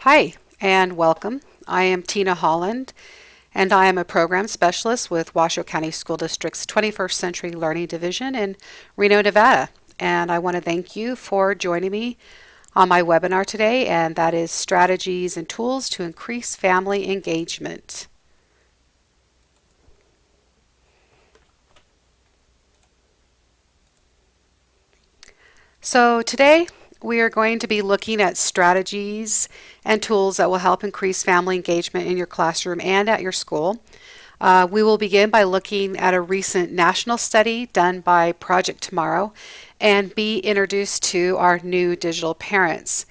Hi, and welcome. I am Tina Holland, and I am a program specialist with Washoe County School District's 21st Century Learning Division in Reno, Nevada. And I want to thank you for joining me on my webinar today, and that is Strategies and Tools to Increase Family Engagement. So today we are going to be looking at strategies and tools that will help increase family engagement in your classroom and at your school. We will begin by looking at a recent national study done by Project Tomorrow and be introduced to our new digital parents.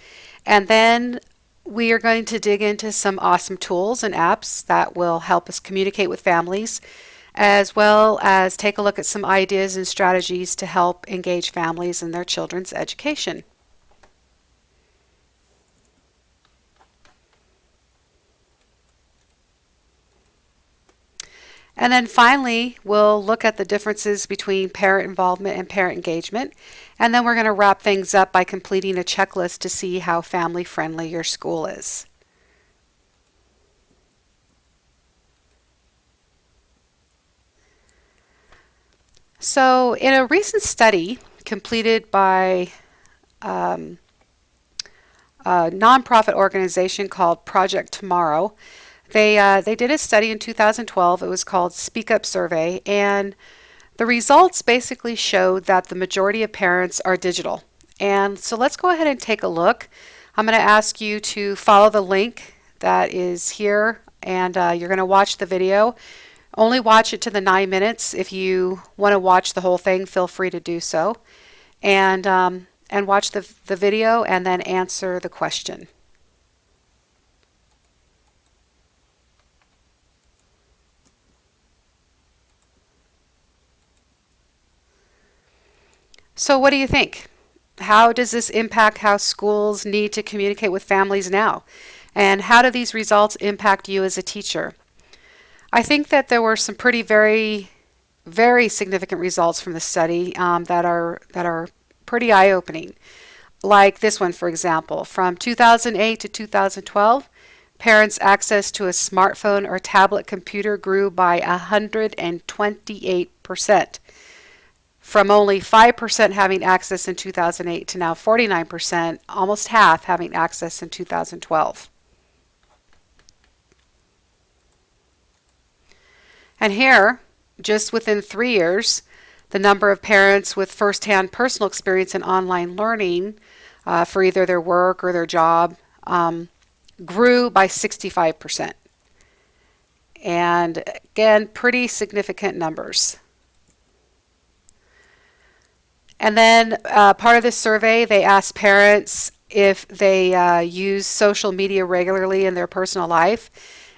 And then we are going to dig into some awesome tools and apps that will help us communicate with families, as well as take a look at some ideas and strategies to help engage families in their children's education. And then finally, we'll look at the differences between parent involvement and parent engagement. And then we're going to wrap things up by completing a checklist to see how family friendly your school is. So, in a recent study completed by um, a nonprofit organization called Project Tomorrow, they did a study in 2012. It was called Speak Up Survey, and the results basically showed that the majority of parents are digital. And so let's go ahead and take a look. I'm going to ask you to follow the link that is here, and you're going to watch the video. Only watch it to the 9 minutes. If you want to watch the whole thing, feel free to do so. And watch the video and then answer the question. So what do you think? How does this impact how schools need to communicate with families now? And how do these results impact you as a teacher? I think that there were some pretty very significant results from the study that are pretty eye-opening. Like this one, for example, from 2008 to 2012, parents' access to a smartphone or tablet computer grew by 128%, from only 5% having access in 2008 to now 49%, almost half having access in 2012. And here, just within 3 years, the number of parents with firsthand personal experience in online learning for either their work or their job grew by 65%. And again, pretty significant numbers. And then part of this survey, they asked parents if they use social media regularly in their personal life.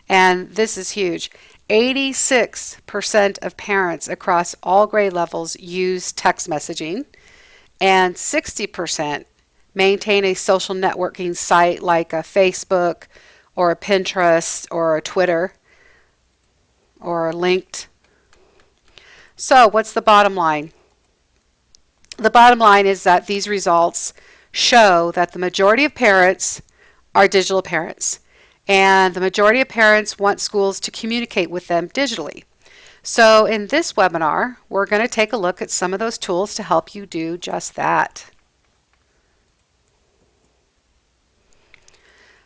And this is huge. 86% of parents across all grade levels use text messaging, and 60% maintain a social networking site like a Facebook or a Pinterest or a Twitter or a Linked. So, what's the bottom line? The bottom line is that these results show that the majority of parents are digital parents, and the majority of parents want schools to communicate with them digitally. So in this webinar, we're going to take a look at some of those tools to help you do just that.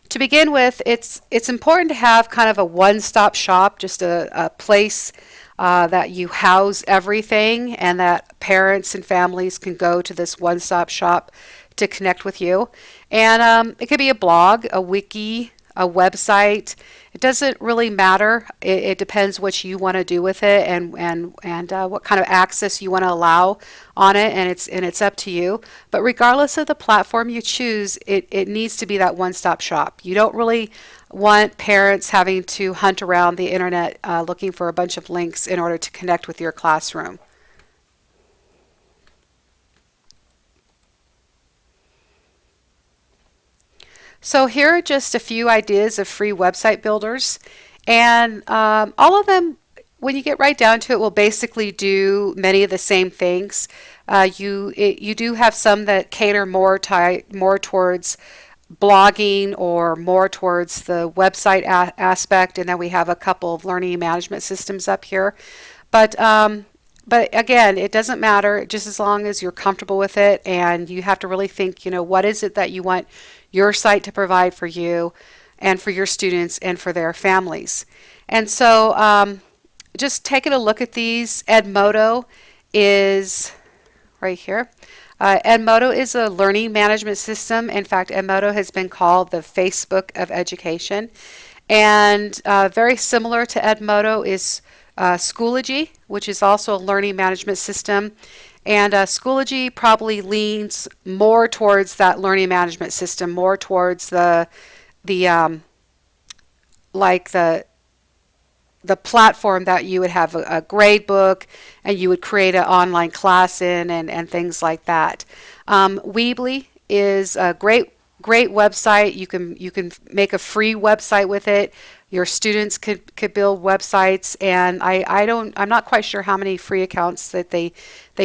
To begin with, it's important to have kind of a one-stop shop, just a place that you house everything, and that parents and families can go to this one-stop shop to connect with you. And it could be a blog, a wiki, a website. It doesn't really matter. It depends what you want to do with it, and what kind of access you want to allow on it, and it's up to you. But regardless of the platform you choose, it needs to be that one-stop shop. You don't really want parents having to hunt around the internet looking for a bunch of links in order to connect with your classroom. So here are just a few ideas of free website builders, and all of them, when you get right down to it, will basically do many of the same things. You do have some that cater more towards blogging or more towards the website aspect, and then we have a couple of learning management systems up here. But but again, it doesn't matter just as long as you're comfortable with it, and you have to really think, what is it that you want your site to provide for you and for your students and for their families. And so just taking a look at these, Edmodo is right here. Edmodo is a learning management system. In fact, Edmodo has been called the Facebook of education. And very similar to Edmodo is Schoology, which is also a learning management system. And Schoology probably leans more towards that learning management system, more towards the like the platform that you would have a grade book and you would create an online class in and things like that. Weebly is a great website. You can make a free website with it. Your students could build websites, and I'm not quite sure how many free accounts that they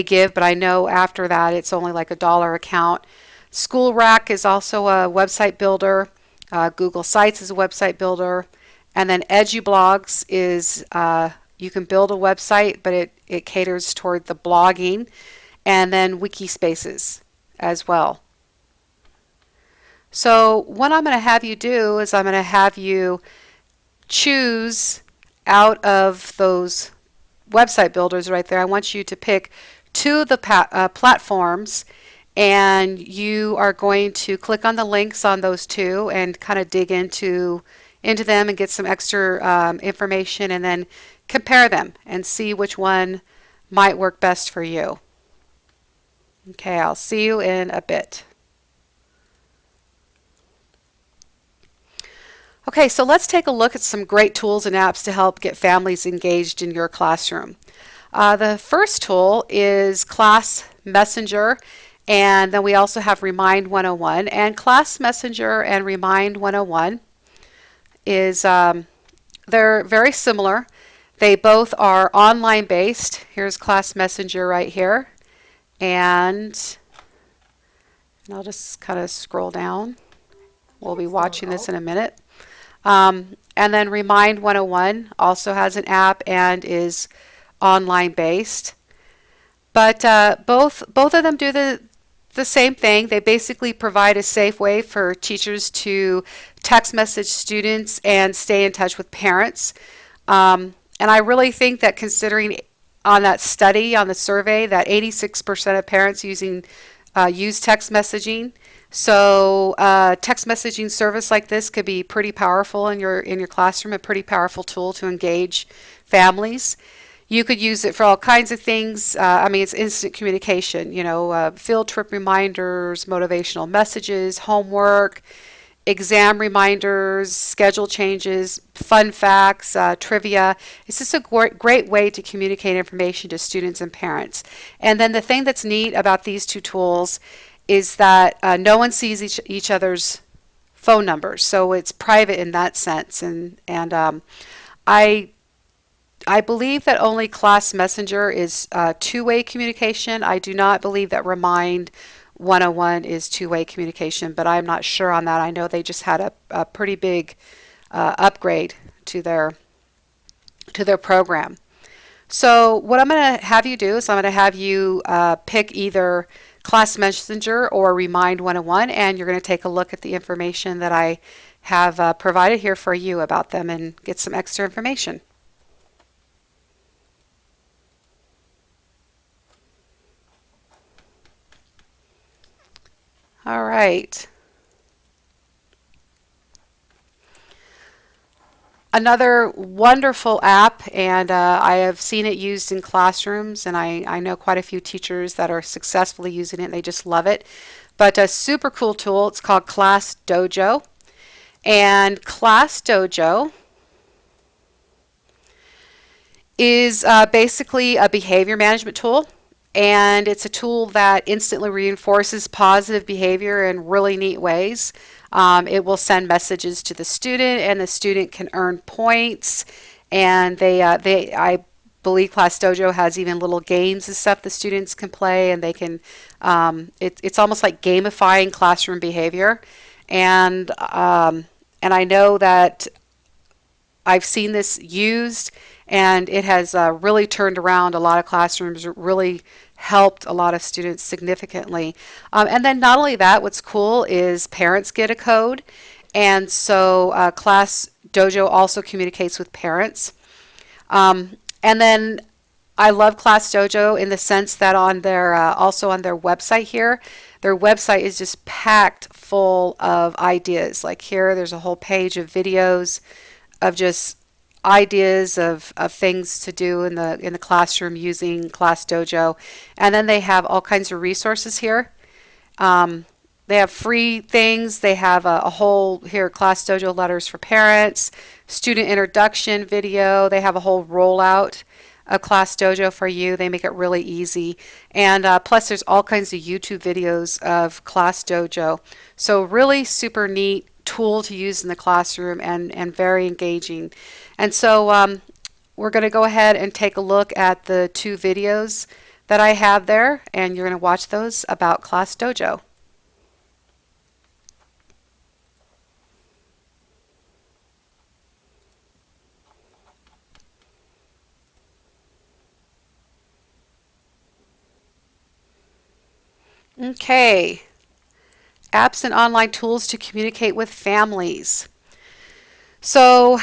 give, but I know after that it's only like $1 account. School Rack is also a website builder. Google Sites is a website builder. And then EduBlogs is you can build a website, but it caters toward the blogging. And then Wikispaces as well. So what I'm going to have you do is I'm going to have you choose out of those website builders right there. I want you to pick two of the platforms, and you are going to click on the links on those two and kind of dig into them and get some extra information, and then compare them and see which one might work best for you. Okay, I'll see you in a bit. Okay, so let's take a look at some great tools and apps to help get families engaged in your classroom. The first tool is Class Messenger, and then we also have Remind 101. And Class Messenger and Remind 101 is they're very similar. They both are online based. Here's Class Messenger right here, and I'll just kind of scroll down. We'll be watching this in a minute. And then Remind 101 also has an app and is online based. But both of them do the same thing. They basically provide a safe way for teachers to text message students and stay in touch with parents. And I really think that, considering on that study, on the survey, that 86% of parents use text messaging. So text messaging service like this could be pretty powerful in your classroom, a pretty powerful tool to engage families. You could use it for all kinds of things. I mean, it's instant communication, field trip reminders, motivational messages, homework, exam reminders, schedule changes, fun facts, trivia. It's just a great way to communicate information to students and parents. And then the thing that's neat about these two tools is that no one sees each other's phone numbers, so it's private in that sense. And I believe that only Class Messenger is two-way communication. I do not believe that Remind 101 is two-way communication, but I'm not sure on that. I know they just had a pretty big upgrade to their program. So what I'm going to have you do is I'm going to have you pick either Class Messenger or Remind 101, and you're going to take a look at the information that I have provided here for you about them and get some extra information. All right. Another wonderful app, and I have seen it used in classrooms, and I know quite a few teachers that are successfully using it, and they just love it. But a super cool tool, it's called Class Dojo. And Class Dojo is basically a behavior management tool, and it's a tool that instantly reinforces positive behavior in really neat ways. It will send messages to the student, and the student can earn points. And I believe Class Dojo has even little games and stuff the students can play, and they can. It's almost like gamifying classroom behavior. and and I know that I've seen this used, and it has really turned around a lot of classrooms, really helped a lot of students significantly. And then not only that, what's cool is parents get a code, and so Class Dojo also communicates with parents. And then I love Class Dojo in the sense that on their also on their website here, their website is just packed full of ideas. Like here, there's a whole page of videos of just ideas of things to do in the classroom using Class Dojo. And then they have all kinds of resources here. Um, they have free things. They have a whole here Class Dojo letters for parents, student introduction video. They have a whole rollout of Class Dojo for you. They make it really easy. And plus, there's all kinds of YouTube videos of Class Dojo. So really super neat tool to use in the classroom and very engaging. And so we're going to go ahead and take a look at the two videos that I have there, and you're going to watch those about Class Dojo. Okay, apps and online tools to communicate with families. So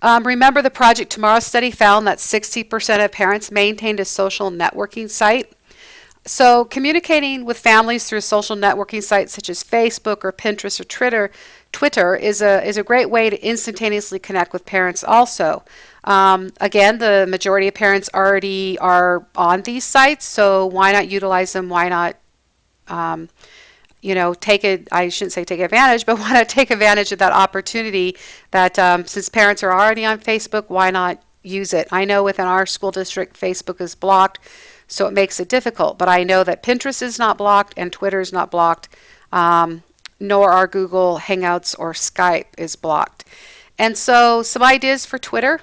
remember the Project Tomorrow study found that 60% of parents maintained a social networking site. So communicating with families through social networking sites such as Facebook or Pinterest or Twitter is a great way to instantaneously connect with parents also. Again, the majority of parents already are on these sites, so why not utilize them? Why not um, take it, I shouldn't say take advantage, but why not take advantage of that opportunity that since parents are already on Facebook, why not use it? I know within our school district, Facebook is blocked, so it makes it difficult. But I know that Pinterest is not blocked and Twitter is not blocked, nor are Google Hangouts or Skype is blocked. And so some ideas for Twitter.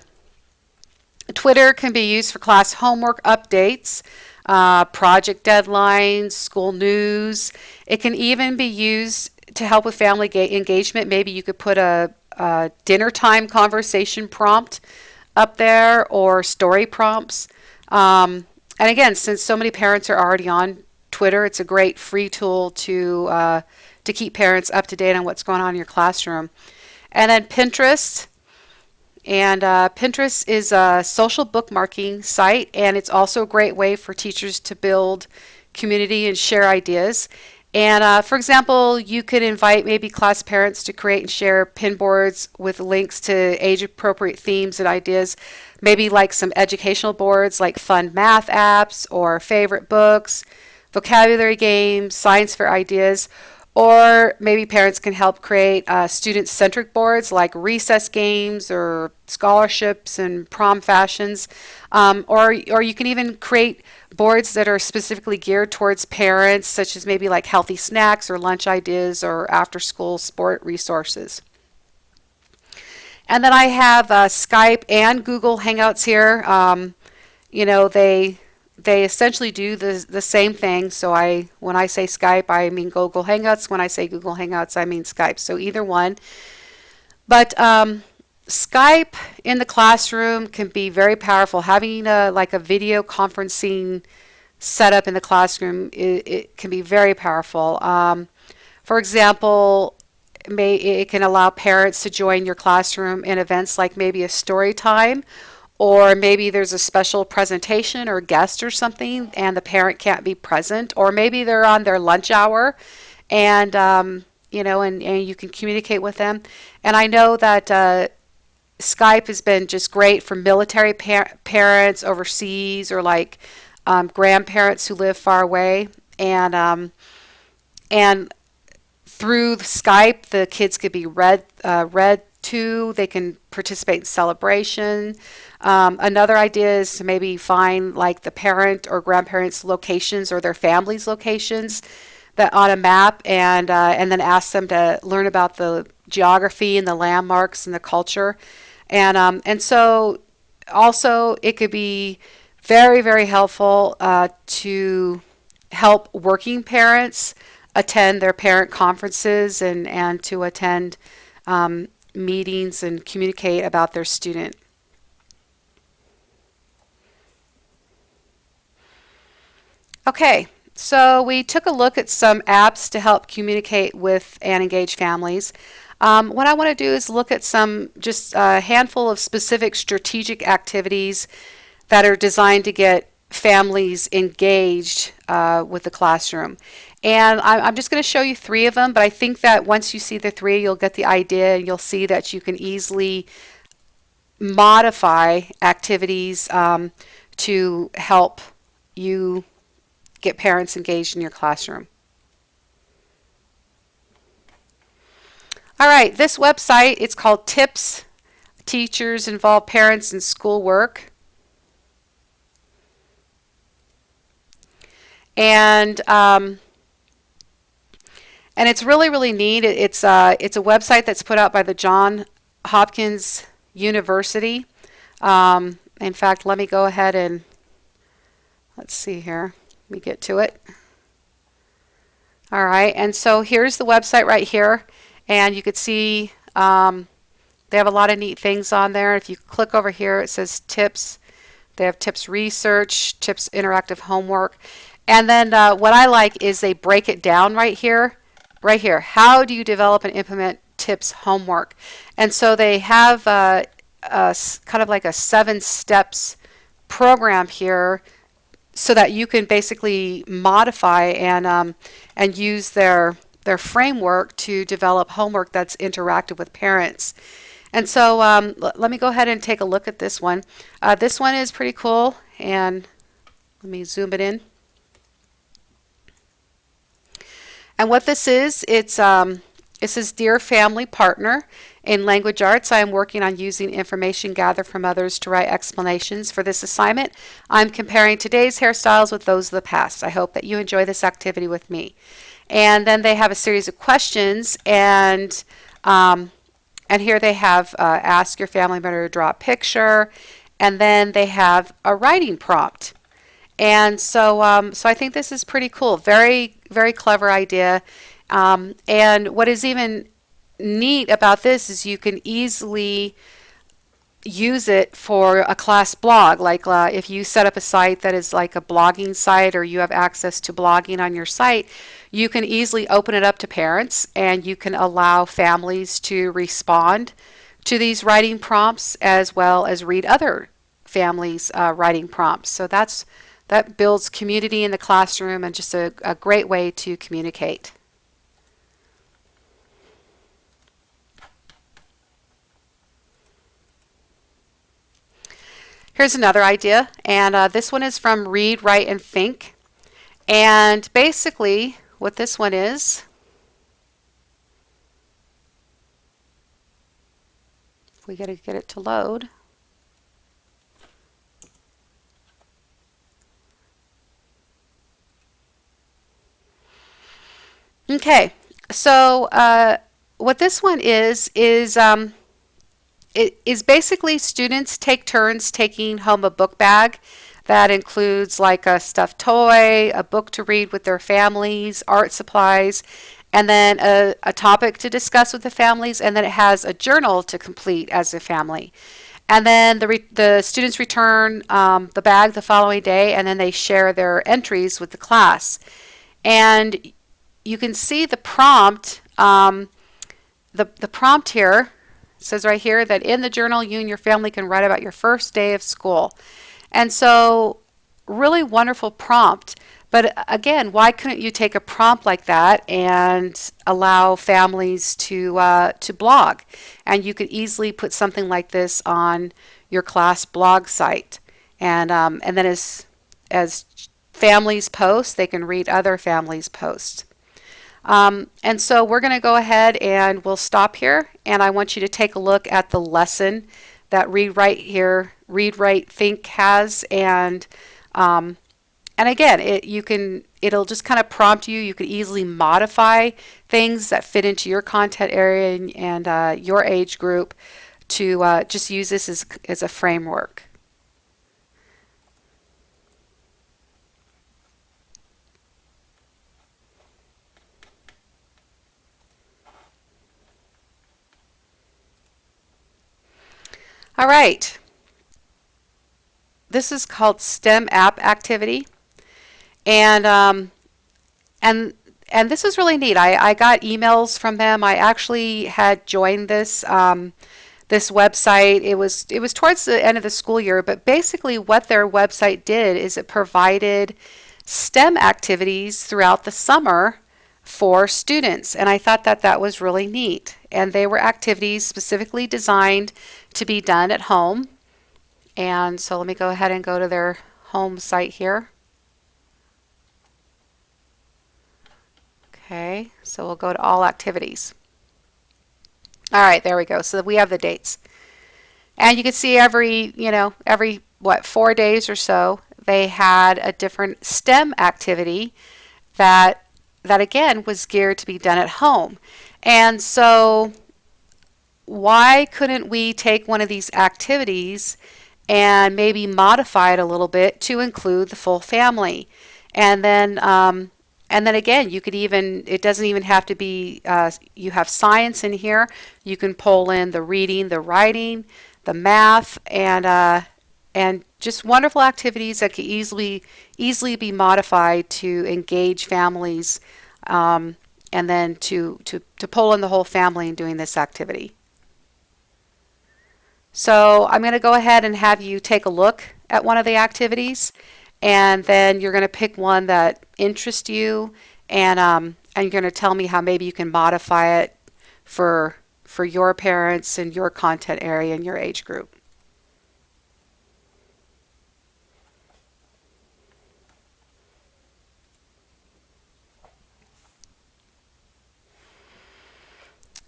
Twitter can be used for class homework updates, project deadlines, school news. It can even be used to help with family engagement. Maybe you could put a dinner time conversation prompt up there or story prompts. And again, since so many parents are already on Twitter, it's a great free tool to keep parents up to date on what's going on in your classroom. And then Pinterest. And Pinterest is a social bookmarking site, and it's also a great way for teachers to build community and share ideas. And for example, you could invite maybe class parents to create and share pin boards with links to age-appropriate themes and ideas, maybe like some educational boards like fun math apps or favorite books, vocabulary games, science fair ideas. Or maybe parents can help create student-centric boards like recess games or scholarships and prom fashions. Or you can even create boards that are specifically geared towards parents, such as maybe like healthy snacks or lunch ideas or after-school sport resources. And then I have Skype and Google Hangouts here. You know, they essentially do the same thing. So when I say Skype, I mean Google Hangouts. When I say Google Hangouts, I mean Skype. So either one. But Skype in the classroom can be very powerful. Having like a video conferencing setup in the classroom, it can be very powerful. For example, it can allow parents to join your classroom in events like maybe a story time, or maybe there's a special presentation or guest or something and the parent can't be present, or maybe they're on their lunch hour and and you can communicate with them. And I know that Skype has been just great for military parents overseas, or like grandparents who live far away. And through Skype, the kids could be read to. They can participate in celebration. Another idea is to maybe find like the parent or grandparents' locations or their family's locations that on a map, and then ask them to learn about the geography and the landmarks and the culture. And so also it could be very, very helpful to help working parents attend their parent conferences and to attend um, meetings and communicate about their student. Okay, so we took a look at some apps to help communicate with and engage families. What I want to do is look at some just a handful of specific strategic activities that are designed to get families engaged with the classroom. And I'm just going to show you three of them, but I think that once you see the three, you'll get the idea and you'll see that you can easily modify activities to help you get parents engaged in your classroom. All right, this website, it's called Tips Teachers Involve Parents in Schoolwork. And and it's really, really neat. It's a website that's put out by the John Hopkins University. In fact, let me go ahead and let's see here. Let me get to it. All right, and so here's the website right here, and you could see they have a lot of neat things on there. If you click over here, it says tips. They have tips research, tips interactive homework, and then what I like is they break it down right here. Right here, how do you develop and implement tips homework? And so they have kind of like a 7 steps program here so that you can basically modify and use their framework to develop homework that's interactive with parents. And so let me go ahead and take a look at this one. This one is pretty cool, and let me zoom it in. And what this is, it says, Dear Family Partner, in language arts, I am working on using information gathered from others to write explanations for this assignment. I'm comparing today's hairstyles with those of the past. I hope that you enjoy this activity with me. And then they have a series of questions, and here they have ask your family member to draw a picture, and then they have a writing prompt. And so I think this is pretty cool. Very, very clever idea. And what is even neat about this is you can easily use it for a class blog. Like if you set up a site that is like a blogging site or you have access to blogging on your site, you can easily open it up to parents and you can allow families to respond to these writing prompts as well as read other families' writing prompts. So that builds community in the classroom and just a great way to communicate. Here's another idea, and this one is from Read, Write, and Think. And basically, what this one is, if we gotta get it to load. Okay, so what this one is it is basically students take turns taking home a book bag that includes like a stuffed toy, a book to read with their families, art supplies, and then a topic to discuss with the families, and then it has a journal to complete as a family. And then the students return the bag the following day, and then they share their entries with the class. And you can see the prompt. The prompt here says right here that in the journal, you and your family can write about your first day of school. And so, really wonderful prompt. But again, why couldn't you take a prompt like that and allow families to blog? And you could easily put something like this on your class blog site. And then as families post, they can read other families' posts. And so we're going to go ahead and we'll stop here. And I want you to take a look at the lesson that Read, Write, Think has. And again, it'll just kind of prompt you. You could easily modify things that fit into your content area and your age group to just use this as a framework. All right. This is called STEM app activity. And and and this is really neat. I got emails from them. I actually had joined this website. It was towards the end of the school year, but basically what their website did is it provided STEM activities throughout the summer for students, and I thought that that was really neat. And they were activities specifically designed to be done at home. And so let me go ahead and go to their home site here. Okay, so we'll go to all activities. All right, there we go. So we have the dates. And you can see every what, 4 days or so, they had a different STEM activity that that again was geared to be done at home. And so why couldn't we take one of these activities and maybe modify it a little bit to include the full family? And then again, you could even, it doesn't even have to be, you have science in here. You can pull in the reading, the writing, the math, and just wonderful activities that could easily be modified to engage families, and then to pull in the whole family in doing this activity. So I'm going to go ahead and have you take a look at one of the activities, and then you're going to pick one that interests you, and you're going to tell me how maybe you can modify it for your parents and your content area and your age group.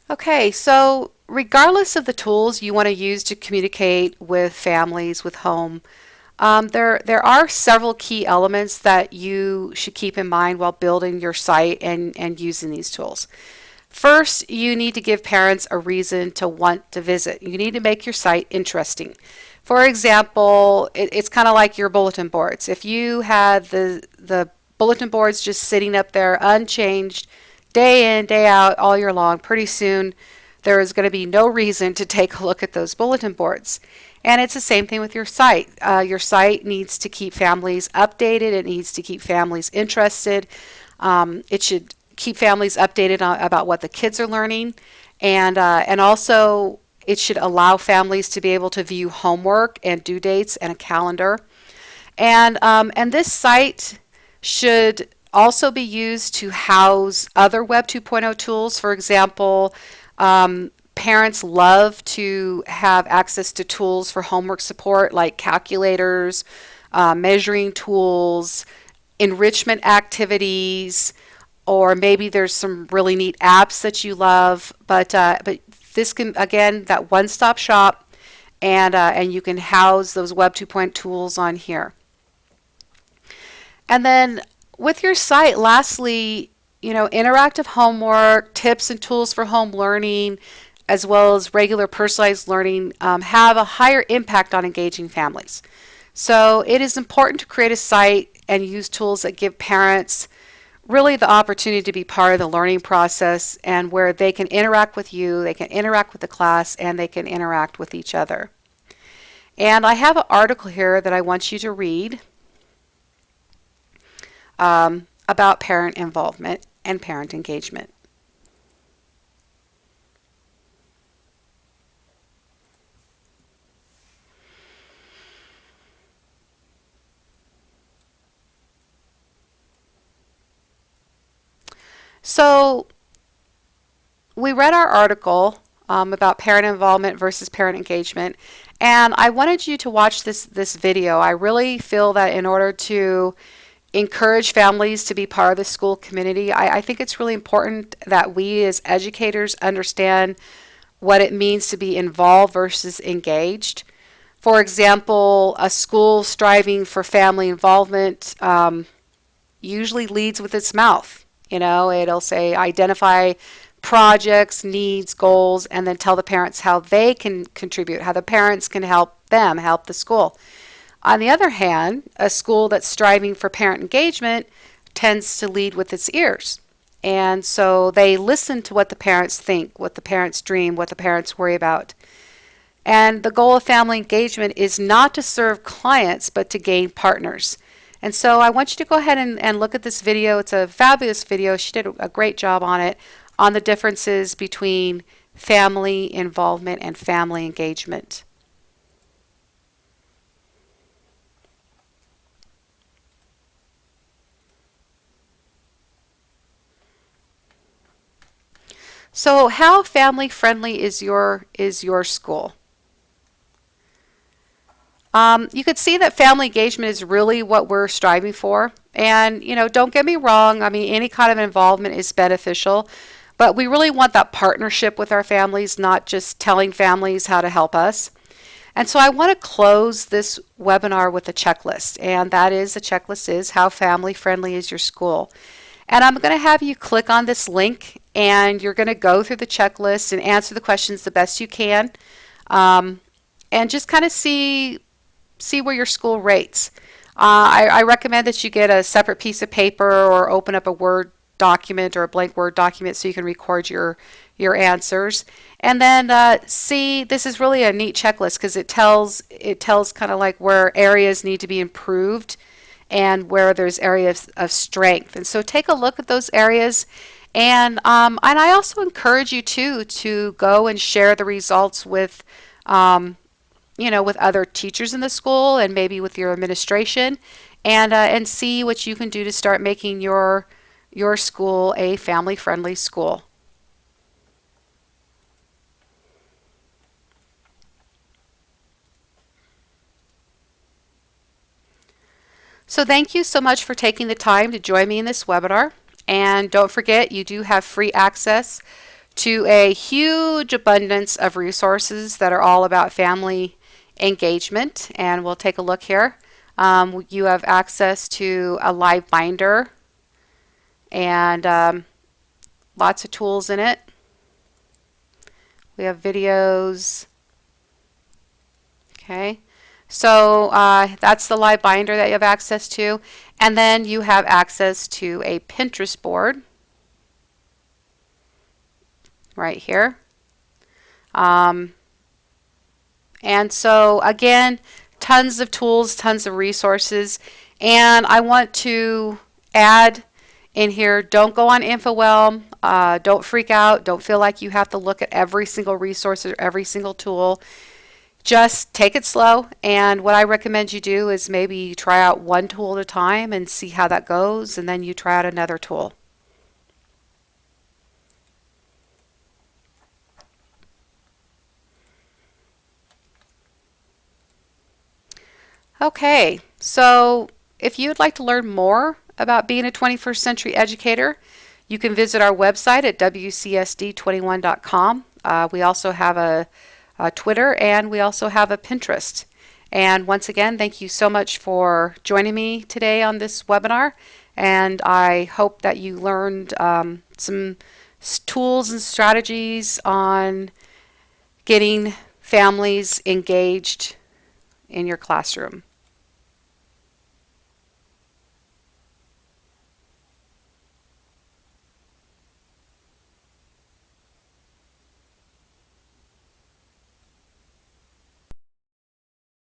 Okay, so regardless of the tools you want to use to communicate with families, with home, there are several key elements that you should keep in mind while building your site and using these tools. First, you need to give parents a reason to want to visit. You need to make your site interesting. For example, it's kind of like your bulletin boards. If you had the bulletin boards just sitting up there unchanged, day in, day out, all year long, pretty soon there is going to be no reason to take a look at those bulletin boards. And it's the same thing with your site. Your site needs to keep families updated. It needs to keep families interested. It should keep families updated about what the kids are learning, and also it should allow families to be able to view homework and due dates and a calendar. And this site should also be used to house other Web 2.0 tools. For example, parents love to have access to tools for homework support like calculators, measuring tools, enrichment activities, or maybe there's some really neat apps that you love. But this can, again, that one-stop shop, and you can house those Web 2.0 tools on here. And then with your site, lastly, interactive homework, tips and tools for home learning, as well as regular personalized learning, have a higher impact on engaging families. So it is important to create a site and use tools that give parents really the opportunity to be part of the learning process, and where they can interact with you, they can interact with the class, and they can interact with each other. And I have an article here that I want you to read about parent involvement and parent engagement. So we read our article about parent involvement versus parent engagement, and I wanted you to watch this video. I really feel that in order to encourage families to be part of the school community, I think it's really important that we as educators understand what it means to be involved versus engaged. For example, a school striving for family involvement usually leads with its mouth. It'll say identify projects, needs, goals, and then tell the parents how they can contribute, how the parents can help them help the school. On the other hand, a school that's striving for parent engagement tends to lead with its ears. And so they listen to what the parents think, what the parents dream, what the parents worry about. And the goal of family engagement is not to serve clients, but to gain partners. And so I want you to go ahead and look at this video. It's a fabulous video. She did a great job on it, on the differences between family involvement and family engagement. So how family friendly is your school? You could see that family engagement is really what we're striving for. And, don't get me wrong, I mean, any kind of involvement is beneficial, but we really want that partnership with our families, not just telling families how to help us. And so I want to close this webinar with a checklist, and that is the checklist is how family friendly is your school. And I'm going to have you click on this link, and you're going to go through the checklist and answer the questions the best you can, um, and just kind of see where your school rates. I recommend that you get a separate piece of paper or open up a Word document or a blank Word document so you can record your answers. And then see, this is really a neat checklist because it tells kind of like where areas need to be improved and where there's areas of strength. And so take a look at those areas. And I also encourage you too to go and share the results um, with other teachers in the school and maybe with your administration, and see what you can do to start making your school a family friendly school. So thank you so much for taking the time to join me in this webinar. And don't forget, you do have free access to a huge abundance of resources that are all about family engagement. And we'll take a look here. You have access to a live binder and lots of tools in it. We have videos. Okay. So that's the live binder that you have access to. And then you have access to a Pinterest board right here. Um, and so again, tons of tools, tons of resources. And I want to add in here, don't go on InfoWhelm. Don't freak out. Don't feel like you have to look at every single resource or every single tool. Just take it slow, and what I recommend you do is maybe try out one tool at a time and see how that goes, and then you try out another tool. Okay, so if you'd like to learn more about being a 21st century educator, you can visit our website at wcsd21.com. We also have a Twitter, and we also have a Pinterest. And once again, thank you so much for joining me today on this webinar. And I hope that you learned some tools and strategies on getting families engaged in your classroom.